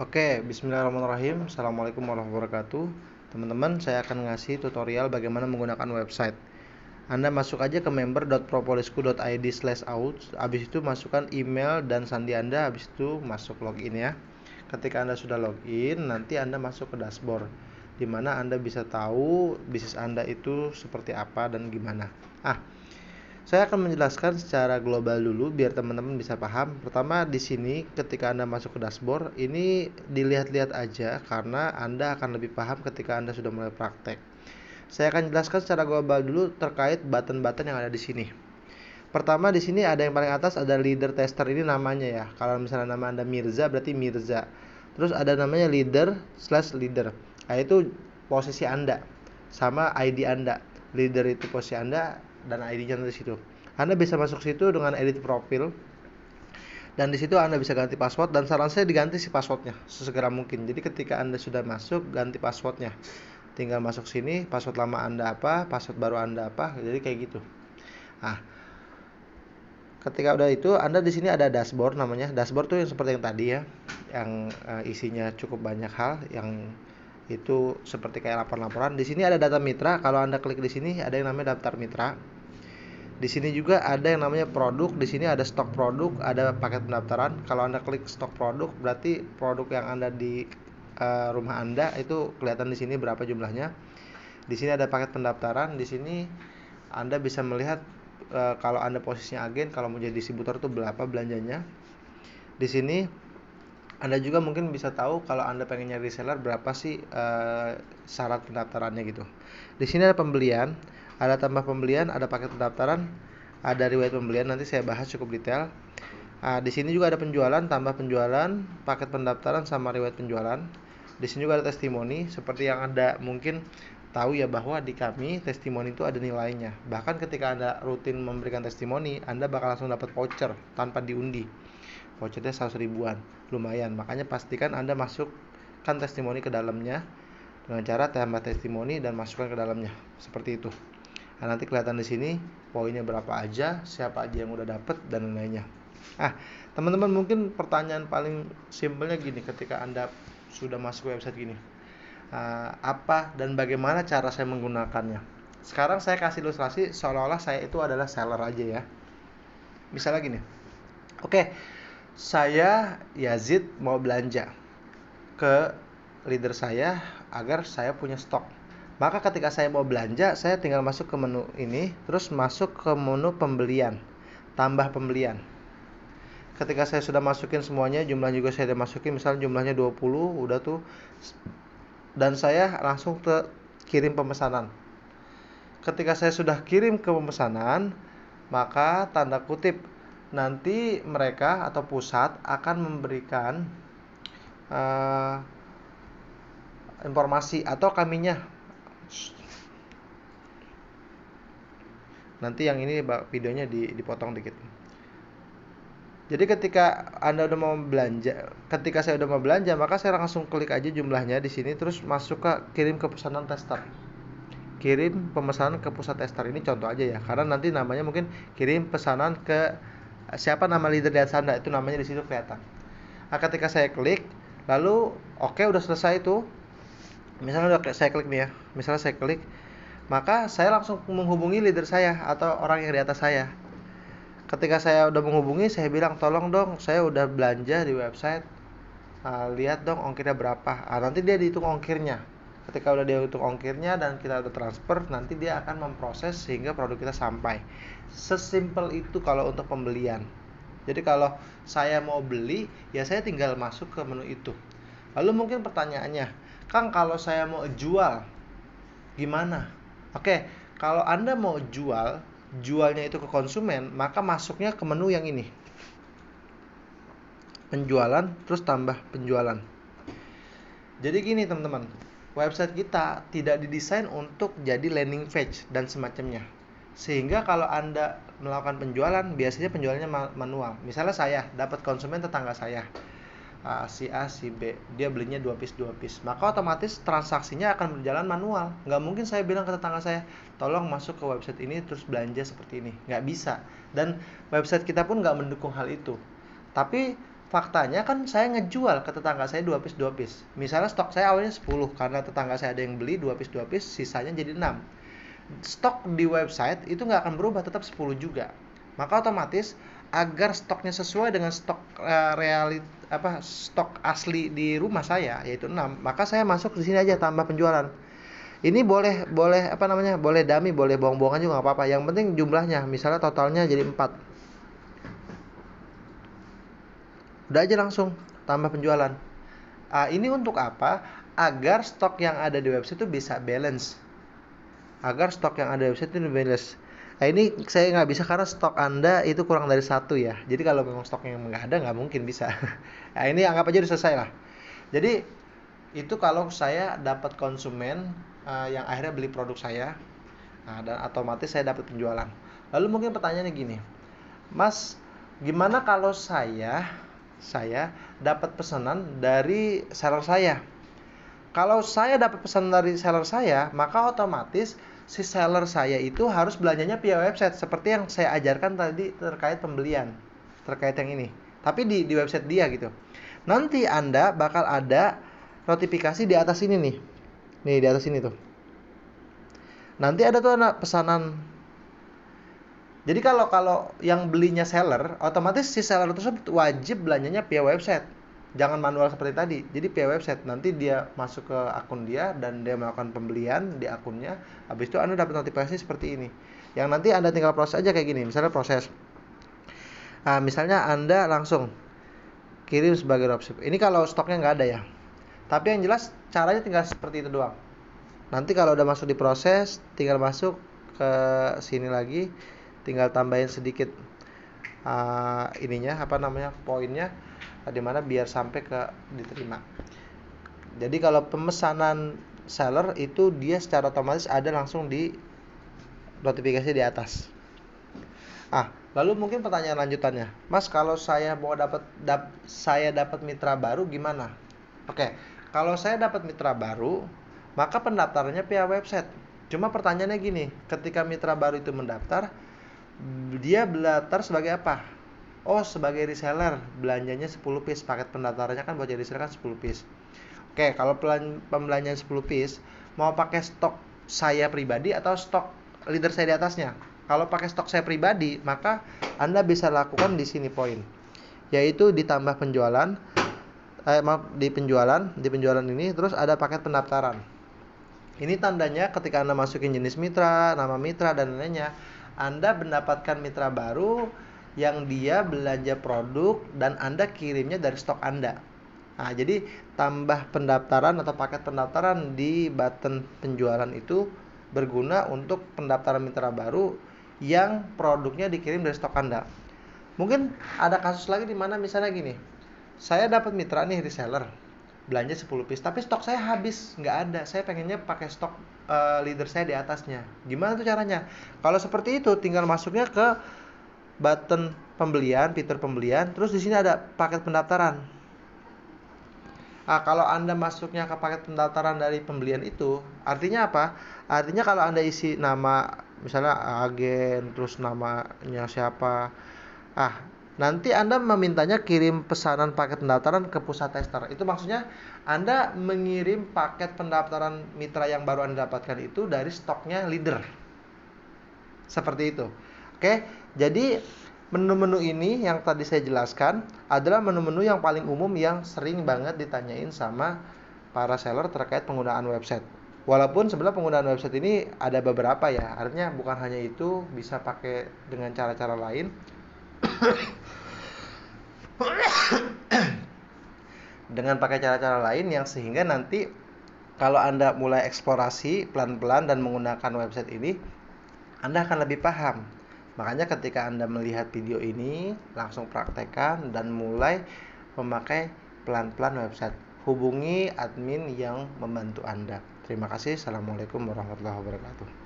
Oke, bismillahirrahmanirrahim. Assalamualaikum warahmatullahi wabarakatuh. Teman-teman, saya akan ngasih tutorial bagaimana menggunakan website. Anda masuk aja ke member.propolisku.id/out. Habis itu masukkan email dan sandi Anda, habis itu masuk login ya. Ketika Anda sudah login, nanti Anda masuk ke dashboard, di mana Anda bisa tahu bisnis Anda itu seperti apa dan gimana. Saya akan menjelaskan secara global dulu biar teman-teman bisa paham. Pertama, di sini ketika Anda masuk ke dashboard, ini dilihat-lihat aja karena Anda akan lebih paham ketika Anda sudah mulai praktek. Saya akan jelaskan secara global dulu terkait button-button yang ada di sini. Pertama, di sini ada yang paling atas ada leader tester, ini namanya ya. Kalau misalnya nama Anda Mirza berarti Mirza. Terus ada namanya leader/leader. Nah, itu posisi Anda sama ID Anda. Leader itu posisi Anda dan ID-nya di situ. Anda bisa masuk situ dengan edit profil. Dan di situ Anda bisa ganti password, dan saran saya diganti si passwordnya sesegera mungkin. Jadi ketika Anda sudah masuk, ganti passwordnya. Tinggal masuk sini, password lama Anda apa, password baru Anda apa, jadi kayak gitu. Ketika udah itu, Anda di sini ada dashboard namanya. Dashboard tuh yang seperti yang tadi ya, yang isinya cukup banyak hal, yang itu seperti kayak laporan-laporan. Di sini ada data mitra. Kalau Anda klik di sini ada yang namanya daftar mitra. Di sini juga ada yang namanya produk. Di sini ada stok produk, ada paket pendaftaran. Kalau Anda klik stok produk, berarti produk yang Anda di rumah Anda itu kelihatan di sini berapa jumlahnya. Di sini ada paket pendaftaran. Di sini Anda bisa melihat kalau Anda posisinya agen, kalau mau jadi distributor itu berapa belanjanya. Di sini Anda juga mungkin bisa tahu kalau Anda pengen nyari reseller berapa sih syarat pendaftarannya gitu. Di sini ada pembelian, ada tambah pembelian, ada paket pendaftaran, ada riwayat pembelian, nanti saya bahas cukup detail. Di sini juga ada penjualan, tambah penjualan, paket pendaftaran sama riwayat penjualan. Di sini juga ada testimoni, seperti yang Anda mungkin tahu ya, bahwa di kami testimoni itu ada nilainya. Bahkan ketika Anda rutin memberikan testimoni, Anda bakal langsung dapat voucher tanpa diundi. Vouchernya 100 ribuan, lumayan. Makanya pastikan Anda masukkan testimoni ke dalamnya dengan cara tambah testimoni dan masukkan ke dalamnya. Seperti itu. Nanti kelihatan di sini poinnya berapa aja, siapa aja yang udah dapet dan lain-lainnya. Teman-teman, mungkin pertanyaan paling simpelnya gini, ketika Anda sudah masuk ke website gini, apa dan bagaimana cara saya menggunakannya. Sekarang saya kasih ilustrasi seolah-olah saya itu adalah seller aja ya. Misalnya gini, oke, saya Yazid mau belanja ke leader saya agar saya punya stok. Maka ketika saya mau belanja, saya tinggal masuk ke menu ini, terus masuk ke menu pembelian, tambah pembelian. Ketika saya sudah masukin semuanya, jumlah juga saya udah masukin, misalnya jumlahnya 20, udah tuh. Dan saya langsung kirim pemesanan. Ketika saya sudah kirim ke pemesanan, maka tanda kutip nanti mereka atau pusat akan memberikan informasi, atau kaminya. Nanti yang ini videonya dipotong dikit. Jadi ketika Anda udah mau belanja, ketika saya udah mau belanja, maka saya langsung klik aja jumlahnya di sini, terus masuk ke kirim ke pesanan tester. Kirim pemesanan ke pusat tester, ini contoh aja ya, karena nanti namanya mungkin kirim pesanan ke siapa nama leader di atas Anda, itu namanya di situ kelihatan. Ketika saya klik, lalu oke, udah selesai itu. Misalnya udah saya klik nih ya, misalnya saya klik, maka saya langsung menghubungi leader saya atau orang yang di atas saya. Ketika saya udah menghubungi, saya bilang, tolong dong, saya udah belanja di website, lihat dong ongkirnya berapa. Nanti dia dihitung ongkirnya. Ketika udah dia hitung ongkirnya dan kita udah transfer, nanti dia akan memproses sehingga produk kita sampai. Sesimpel itu kalau untuk pembelian. Jadi kalau saya mau beli, ya saya tinggal masuk ke menu itu. Lalu mungkin pertanyaannya, Kang, kalau saya mau jual, gimana? Oke, kalau Anda mau jualnya itu ke konsumen, maka masuknya ke menu yang ini, penjualan, terus tambah penjualan. Jadi gini teman-teman, website kita tidak didesain untuk jadi landing page dan semacamnya. Sehingga kalau Anda melakukan penjualan, biasanya penjualannya manual. Misalnya saya dapat konsumen tetangga saya, si A, si B, dia belinya 2 piece, maka otomatis transaksinya akan berjalan manual. Nggak mungkin saya bilang ke tetangga saya, tolong masuk ke website ini terus belanja seperti ini. Nggak bisa. Dan website kita pun nggak mendukung hal itu. Tapi faktanya kan saya ngejual ke tetangga saya 2 piece 2 piece. Misalnya stok saya awalnya 10, karena tetangga saya ada yang beli 2 piece 2 piece, sisanya jadi 6. Stok di website itu nggak akan berubah, tetap 10 juga. Maka otomatis agar stoknya sesuai dengan stok stok asli di rumah saya, yaitu 6, maka saya masuk di sini aja tambah penjualan. Ini boleh boleh dummy, boleh bohong-bohongan juga nggak apa-apa. Yang penting jumlahnya, misalnya totalnya jadi 4. Udah aja langsung tambah penjualan. Ini untuk apa? Agar stok yang ada di website itu bisa balance. Nah, ini saya nggak bisa karena stok Anda itu kurang dari 1 ya. Jadi kalau memang stoknya nggak ada, nggak mungkin bisa. Nah, ini anggap aja udah selesai lah. Jadi itu kalau saya dapat konsumen yang akhirnya beli produk saya, dan otomatis saya dapat penjualan. Lalu mungkin pertanyaannya gini, Mas, gimana kalau saya dapat pesanan dari seller saya? Kalau saya dapat pesanan dari seller saya, maka otomatis si seller saya itu harus belanjanya via website seperti yang saya ajarkan tadi terkait pembelian, terkait yang ini. Tapi di website dia gitu. Nanti Anda bakal ada notifikasi di atas ini nih. Nih di atas ini tuh. Nanti ada tuh pesanan. Jadi kalau yang belinya seller, otomatis si seller tersebut wajib belanjanya via website. Jangan manual seperti tadi. Jadi via website, nanti dia masuk ke akun dia dan dia melakukan pembelian di akunnya. Habis itu Anda dapat notifikasi seperti ini. Yang nanti Anda tinggal proses aja kayak gini. Misalnya proses. Misalnya Anda langsung kirim sebagai dropship. Ini kalau stoknya nggak ada ya. Tapi yang jelas caranya tinggal seperti itu doang. Nanti kalau udah masuk diproses, tinggal masuk ke sini lagi, tinggal tambahin sedikit poinnya, dimana biar sampai ke diterima. Jadi kalau pemesanan seller itu dia secara otomatis ada langsung di notifikasi di atas. Lalu mungkin pertanyaan lanjutannya, Mas, kalau saya mau dapat mitra baru gimana? Oke, kalau saya dapat mitra baru, maka pendaftarannya via website. Cuma pertanyaannya gini, ketika mitra baru itu mendaftar, dia mendaftar sebagai apa? Sebagai reseller, belanjanya 10 piece. Paket pendaftarannya kan buat jadi reseller kan 10 piece. Oke, kalau pembelanjaan 10 piece, mau pakai stok saya pribadi atau stok leader saya di atasnya? Kalau pakai stok saya pribadi, maka Anda bisa lakukan di sini poin, yaitu ditambah penjualan. Di penjualan ini terus ada paket pendaftaran. Ini tandanya ketika Anda masukin jenis mitra, nama mitra dan lainnya, Anda mendapatkan mitra baru yang dia belanja produk dan Anda kirimnya dari stok Anda. Jadi tambah pendaftaran atau paket pendaftaran di button penjualan itu berguna untuk pendaftaran mitra baru yang produknya dikirim dari stok Anda. Mungkin ada kasus lagi di mana misalnya gini, saya dapat mitra nih reseller, belanja 10 piece, tapi stok saya habis, nggak ada. Saya pengennya pakai stok leader saya di atasnya. Gimana tuh caranya? Kalau seperti itu, tinggal masuknya ke button pembelian, fitur pembelian, terus di sini ada paket pendaftaran. Kalau Anda masuknya ke paket pendaftaran dari pembelian itu, artinya apa? Artinya kalau Anda isi nama, misalnya agen, terus namanya siapa, nanti Anda memintanya kirim pesanan paket pendaftaran ke pusat tester. Itu maksudnya Anda mengirim paket pendaftaran mitra yang baru Anda dapatkan itu dari stoknya leader. Seperti itu. Oke, jadi menu-menu ini yang tadi saya jelaskan adalah menu-menu yang paling umum yang sering banget ditanyain sama para seller terkait penggunaan website. Walaupun sebenarnya penggunaan website ini ada beberapa ya. Artinya bukan hanya itu, bisa pakai dengan cara-cara lain. Dengan pakai cara-cara lain yang sehingga nanti kalau Anda mulai eksplorasi pelan-pelan dan menggunakan website ini, Anda akan lebih paham. Makanya ketika Anda melihat video ini, langsung praktekkan dan mulai memakai pelan-pelan website. Hubungi admin yang membantu Anda. Terima kasih. Assalamualaikum warahmatullahi wabarakatuh.